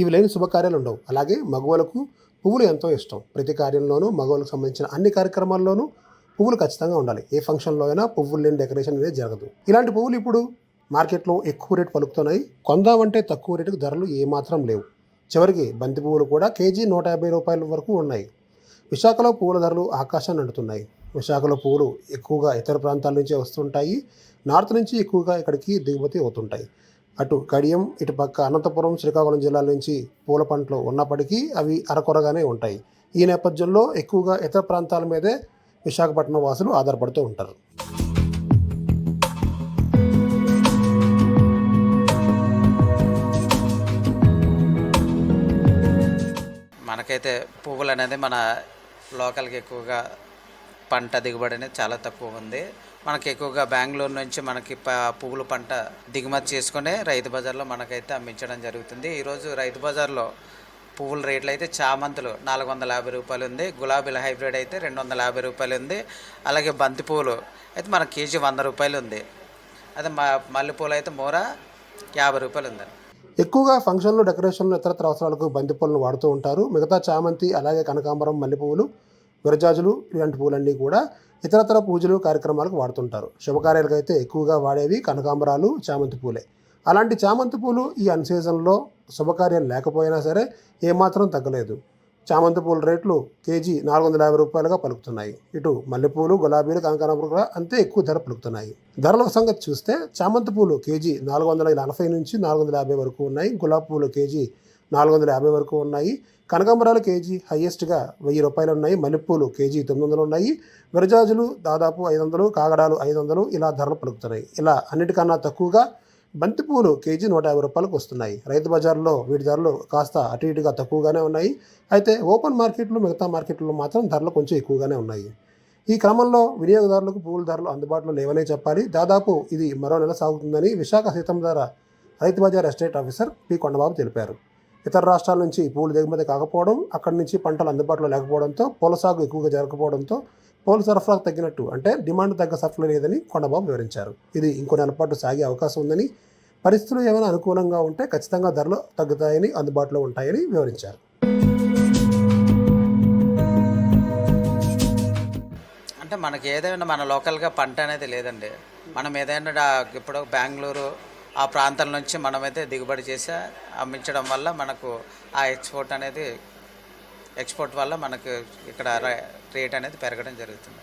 ఇవి లేని శుభకార్యాలు ఉండవు. అలాగే మగవాళ్ళకు పువ్వులు ఎంతో ఇష్టం. ప్రతి కార్యంలోనూ మగవాళ్ళకు సంబంధించిన అన్ని కార్యక్రమాల్లోనూ పువ్వులు ఖచ్చితంగా ఉండాలి. ఏ ఫంక్షన్లో అయినా పువ్వులు లేని డెకరేషన్ అనేది జరగదు. ఇలాంటి పువ్వులు ఇప్పుడు మార్కెట్లో ఎక్కువ రేటు పలుకుతున్నాయి. కొందామంటే తక్కువ రేటుకు ధరలు ఏమాత్రం లేవు. చివరికి బంతి పువ్వులు కూడా కేజీ రూ. 150 వరకు ఉన్నాయి. విశాఖలో పువ్వుల ధరలు ఆకాశాన్ని అంటుతున్నాయి. విశాఖలో పువ్వులు ఎక్కువగా ఇతర ప్రాంతాల నుంచే వస్తుంటాయి. నార్త్ నుంచి ఎక్కువగా ఇక్కడికి దిగుమతి అవుతుంటాయి. అటు కడియం, ఇటు పక్క అనంతపురం, శ్రీకాకుళం జిల్లాల నుంచి పూల పంటలు ఉన్నప్పటికీ అవి అరకొరగానే ఉంటాయి. ఈ నేపథ్యంలో ఎక్కువగా ఇతర ప్రాంతాల మీదే విశాఖపట్నం వాసులు ఆధారపడుతూ ఉంటారు. మనకైతే పువ్వులు అనేది మన లోకల్కి ఎక్కువగా పంట దిగుబడి అనేది చాలా తక్కువ ఉంది. మనకి ఎక్కువగా బెంగళూరు నుంచి మనకి పువ్వుల పంట దిగుమతి చేసుకుని రైతు బజార్లో మనకైతే అమ్మించడం జరుగుతుంది. ఈరోజు రైతు బజార్లో పువ్వుల రేట్లు అయితే చామంతులు రూ. 450 ఉంది, గులాబీల హైబ్రిడ్ అయితే రూ. 250 ఉంది, అలాగే బంతి పువ్వులు అయితే మన కేజీ రూ. 100 ఉంది. అదే మల్లెపూలు అయితే మూర రూ. 50 ఉంది. ఎక్కువగా ఫంక్షన్లు, డెకరేషన్లు, ఇతరత్ర అవసరాలకు బంతి పూలను వాడుతూ ఉంటారు. మిగతా చామంతి, అలాగే కనకాంబరం, మల్లెపువ్వులు, విరజాజులు ఇలాంటి పూలన్నీ కూడా ఇతరత్ర పూజలు, కార్యక్రమాలకు వాడుతుంటారు. శుభకార్యాలకు అయితే ఎక్కువగా వాడేవి కనకాంబరాలు, చామంతి పూలే. అలాంటి చామంతి పూలు ఈ అన్సీజన్లో శుభకార్యాలు లేకపోయినా సరే ఏమాత్రం తగ్గలేదు. చామంతి పూల రేట్లు కేజీ రూ. 450గా పలుకుతున్నాయి. ఇటు మల్లెపూలు, గులాబీలు, కనకాంబరాలు కూడా అంతే ఎక్కువ ధర పలుకుతున్నాయి. ధరల సంగతి చూస్తే చామంతి పూలు కేజీ 440 నుంచి 450 వరకు ఉన్నాయి. గులాబీ పూలు కేజీ 450 వరకు ఉన్నాయి. కనకాంబరాలు కేజీ హయ్యెస్ట్గా రూ. 1000 ఉన్నాయి. మల్లెపూలు కేజీ 900 ఉన్నాయి. విరజాజులు దాదాపు 500, కాగడాలు 500 ఇలా ధరలు పలుకుతున్నాయి. ఇలా అన్నిటికన్నా తక్కువగా బంతిపూలు కేజీ రూ. 150 వస్తున్నాయి. రైతు బజార్లో వీటి ధరలు కాస్త అటు ఇటుగా తక్కువగానే ఉన్నాయి. అయితే ఓపెన్ మార్కెట్లు, మిగతా మార్కెట్లో మాత్రం ధరలు కొంచెం ఎక్కువగానే ఉన్నాయి. ఈ క్రమంలో వినియోగదారులకు పువ్వుల ధరలు అందుబాటులో లేవనే చెప్పాలి. దాదాపు ఇది మరో నెల సాగుతుందని విశాఖ సీతంధార రైతు బజార్ ఎస్టేట్ ఆఫీసర్ పి. కొండబాబు తెలిపారు. ఇతర రాష్ట్రాల నుంచి పువ్వులు దిగుమతి కాకపోవడం, అక్కడి నుంచి పంటలు అందుబాటులో లేకపోవడంతో, పూల సాగు ఎక్కువగా జరగకపోవడంతో పూల సరఫరా తగ్గినట్టు, అంటే డిమాండ్ తగ్గ సరఫరా లేదని కొండబాబు వివరించారు. ఇది ఇంకో నెల పాటు సాగే అవకాశం ఉందని, పరిస్థితులు ఏమైనా అనుకూలంగా ఉంటే ఖచ్చితంగా ధరలు తగ్గుతాయని, అందుబాటులో ఉంటాయని వివరించారు. అంటే మనకి ఏదైనా మన లోకల్గా పంట అనేది లేదండి. మనం ఏదైనా ఇప్పుడు బెంగళూరు ఆ ప్రాంతం నుంచి మనమైతే దిగుబడి చేసి అమ్మించడం వల్ల మనకు ఆ ఎక్స్పోర్ట్ వల్ల మనకు ఇక్కడ రేట్ అనేది పెరగడం జరుగుతుంది.